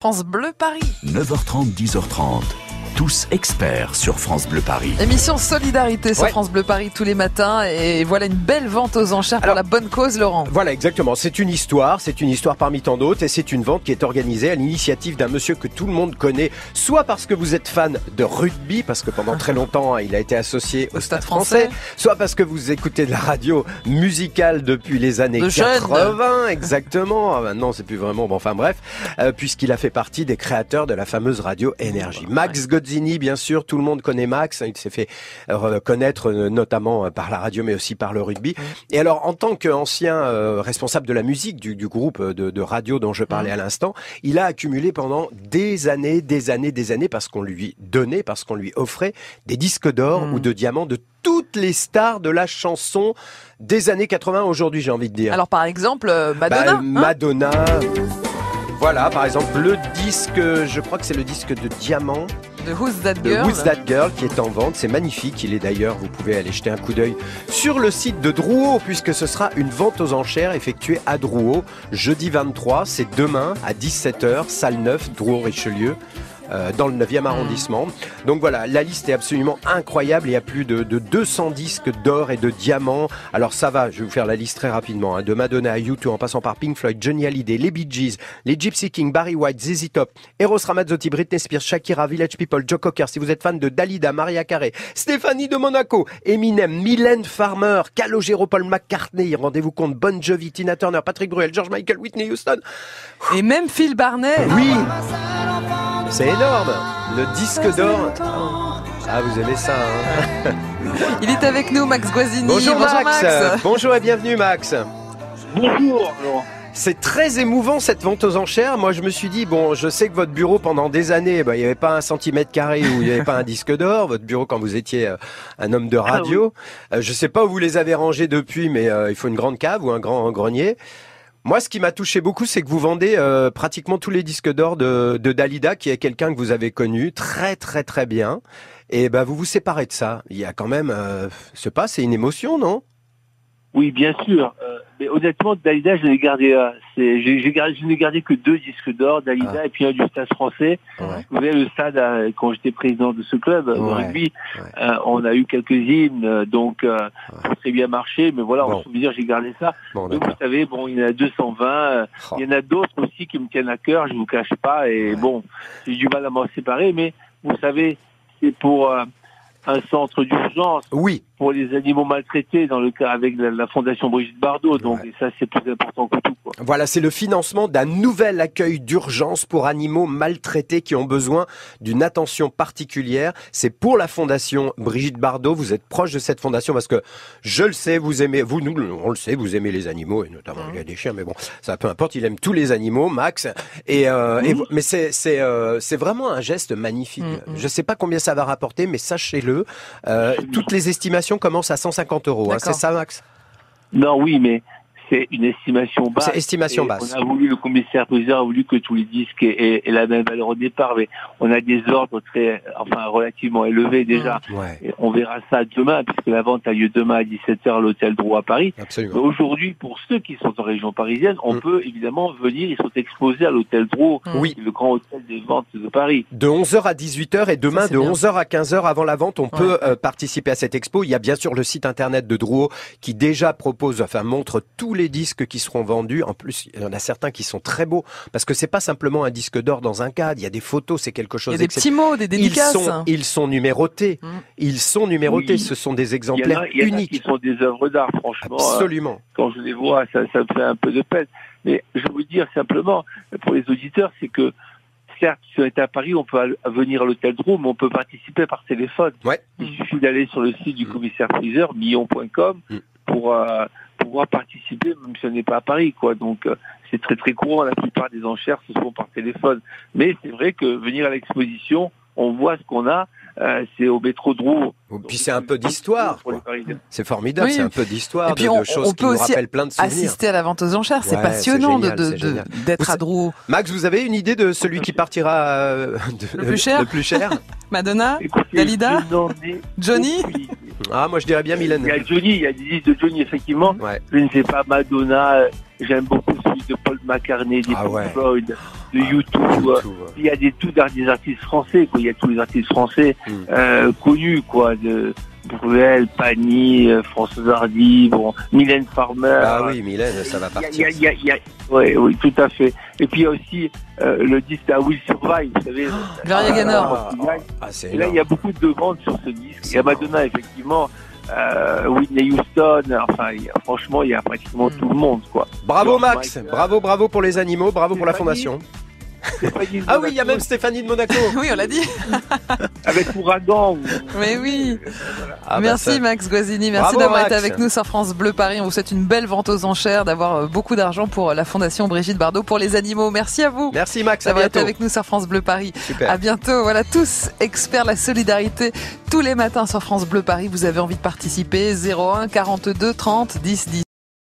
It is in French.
France Bleu Paris. 9h30, 10h30. Tous experts sur France Bleu Paris. Émission Solidarité sur France Bleu Paris tous les matins. Et voilà une belle vente aux enchères pour la bonne cause, Laurent. Voilà, exactement. C'est une histoire parmi tant d'autres. Et c'est une vente qui est organisée à l'initiative d'un monsieur que tout le monde connaît. Soit parce que vous êtes fan de rugby, parce que pendant très longtemps, il a été associé au Stade français. Soit parce que vous écoutez de la radio musicale depuis les années 80. Exactement. Maintenant, c'est plus vraiment... Bon, enfin bref. Puisqu'il a fait partie des créateurs de la fameuse radio Énergie. Max Gozzini, bien sûr, tout le monde connaît Max. Il s'est fait connaître notamment par la radio, mais aussi par le rugby. Et alors, en tant qu'ancien responsable de la musique du groupe de radio dont je parlais à l'instant, il a accumulé pendant des années, parce qu'on lui donnait, parce qu'on lui offrait des disques d'or ou de diamants de toutes les stars de la chanson des années 80 aujourd'hui, j'ai envie de dire. Alors, par exemple, Madonna. Madonna. Voilà, par exemple, le disque, je crois que c'est le disque de diamant. De Who's That Girl. Who's That Girl qui est en vente, c'est magnifique. Il est d'ailleurs, vous pouvez aller jeter un coup d'œil sur le site de Drouot, puisque ce sera une vente aux enchères effectuée à Drouot, jeudi 23, c'est demain à 17h, salle 9, Drouot-Richelieu. Dans le 9e arrondissement. Donc voilà, la liste est absolument incroyable. Il y a plus de 200 disques d'or et de diamants. Alors ça va, je vais vous faire la liste très rapidement. De Madonna à U2, en passant par Pink Floyd, Johnny Hallyday, les Bee Gees, les Gypsy Kings, Barry White, ZZ Top, Eros Ramazzotti, Britney Spears, Shakira, Village People, Joe Cocker. Si vous êtes fan de Dalida, Maria Carey, Stéphanie de Monaco, Eminem, Mylène Farmer, Calogero, Paul McCartney, rendez-vous compte, Bon Jovi, Tina Turner, Patrick Bruel, George Michael, Whitney Houston. Et même Phil Barnet. Oui. C'est énorme, le disque d'or. Ah, vous aimez ça, hein. Il est avec nous, Max Gozzini. Bonjour Max. Bonjour et bienvenue Max. Bonjour. C'est très émouvant cette vente aux enchères. Moi je me suis dit, bon, je sais que votre bureau pendant des années, il n'y avait pas 1 centimètre carré où il n'y avait pas un disque d'or. Votre bureau quand vous étiez un homme de radio. Je sais pas où vous les avez rangés depuis, mais il faut une grande cave ou un grand grenier. Moi, ce qui m'a touché beaucoup, c'est que vous vendez pratiquement tous les disques d'or de Dalida, qui est quelqu'un que vous avez connu très très très bien. Et vous vous séparez de ça. Il y a quand même, c'est une émotion, non? Oui, bien sûr. Mais honnêtement, Dalida, je n'ai gardé, je n'ai gardé que 2 disques d'or, Dalida et puis un du Stade français. Ouais. Vous savez, le Stade, quand j'étais président de ce club de rugby, on a eu quelques hymnes, donc ça a très bien marché. Mais voilà, on peut dire j'ai gardé ça. Donc vous savez, il y en a 220. Il y en a d'autres aussi qui me tiennent à cœur. Je vous cache pas. Et j'ai du mal à m'en séparer. Mais vous savez, c'est pour un centre d'urgence pour les animaux maltraités dans le cas avec la Fondation Brigitte Bardot. Donc et ça, c'est plus important que tout. Voilà, c'est le financement d'un nouvel accueil d'urgence pour animaux maltraités qui ont besoin d'une attention particulière. C'est pour la Fondation Brigitte Bardot. Vous êtes proche de cette fondation parce que je le sais, on le sait, vous aimez les animaux et notamment il y a des chiens, mais bon, ça peu importe, il aime tous les animaux, Max. Mais c'est vraiment un geste magnifique. Je sais pas combien ça va rapporter, mais sachez-le, toutes les estimations commencent à 150 €. Hein, c'est ça, Max? Non, oui, mais c'est une estimation basse. C'est estimation basse. Le commissaire-priseur a voulu que tous les disques aient la même valeur au départ, mais on a des ordres relativement élevés déjà. Et on verra ça demain, puisque la vente a lieu demain à 17h à l'hôtel Drouot à Paris. Absolument. Mais aujourd'hui, pour ceux qui sont en région parisienne, on peut évidemment venir, ils sont exposés à l'hôtel Drouot, le grand hôtel des ventes de Paris. De 11h à 18h et demain de 11h à 15h avant la vente, on peut participer à cette expo. Il y a bien sûr le site internet de Drouot qui déjà montre tous les disques qui seront vendus. En plus, il y en a certains qui sont très beaux parce que c'est pas simplement un disque d'or dans un cadre. Il y a des photos, c'est quelque chose. Il y a des petits mots, des dédicaces. Ils sont numérotés. Ils sont numérotés. Oui. Ce sont des exemplaires uniques. Qui sont des œuvres d'art, franchement. Absolument. Quand je les vois, ça me fait un peu de peine. Mais je veux dire simplement pour les auditeurs, c'est que certes, si on est à Paris, on peut venir à l'hôtel Drouot, mais on peut participer par téléphone. Il suffit d'aller sur le site du commissaire-priseur, millon.com, pour pouvoir participer, même si on n'est pas à Paris, quoi. Donc, c'est très très courant. La plupart des enchères se font par téléphone. Mais c'est vrai que venir à l'exposition, on voit ce qu'on a. C'est au métro Drouot. Puis c'est un peu d'histoire. C'est formidable, c'est un peu d'histoire, de choses qui nous rappellent plein de souvenirs. Assister à la vente aux enchères, c'est passionnant d'être à Drouot. Max, vous avez une idée de celui qui partira le plus cher Madonna, Dalida, Johnny. Ah, moi je dirais bien Mylène. Il y a des disques de Johnny, effectivement. Je ne sais pas, Madonna, j'aime beaucoup celui de Paul McCartney, des Pink Floyd, de U2. Il y a des artistes français, quoi. Il y a tous les artistes français connus, quoi, de Bruel, Pagny, Françoise Hardy, Mylène Farmer. Ah oui, Mylène, ça va partir. Oui, tout à fait. Et puis il y a aussi le disque à Will Survive, vous savez. Gloria Gaynor. Et là, il y a beaucoup de demandes sur ce disque. Il y a Madonna, effectivement. Whitney Houston, enfin, franchement, il y a pratiquement tout le monde, quoi. Bravo Max, bravo pour les animaux, bravo pour la fondation. Ah oui, il y a même Stéphanie de Monaco. Oui, on l'a dit. Avec Ouragan. Mais oui. Merci Max Guazzini, merci d'avoir été avec nous sur France Bleu Paris. On vous souhaite une belle vente aux enchères, d'avoir beaucoup d'argent pour la Fondation Brigitte Bardot pour les animaux. Merci à vous. Merci Max, d'avoir été avec nous sur France Bleu Paris. Super. À bientôt. Voilà, tous experts la solidarité tous les matins sur France Bleu Paris. Vous avez envie de participer? 01 42 30 10 10.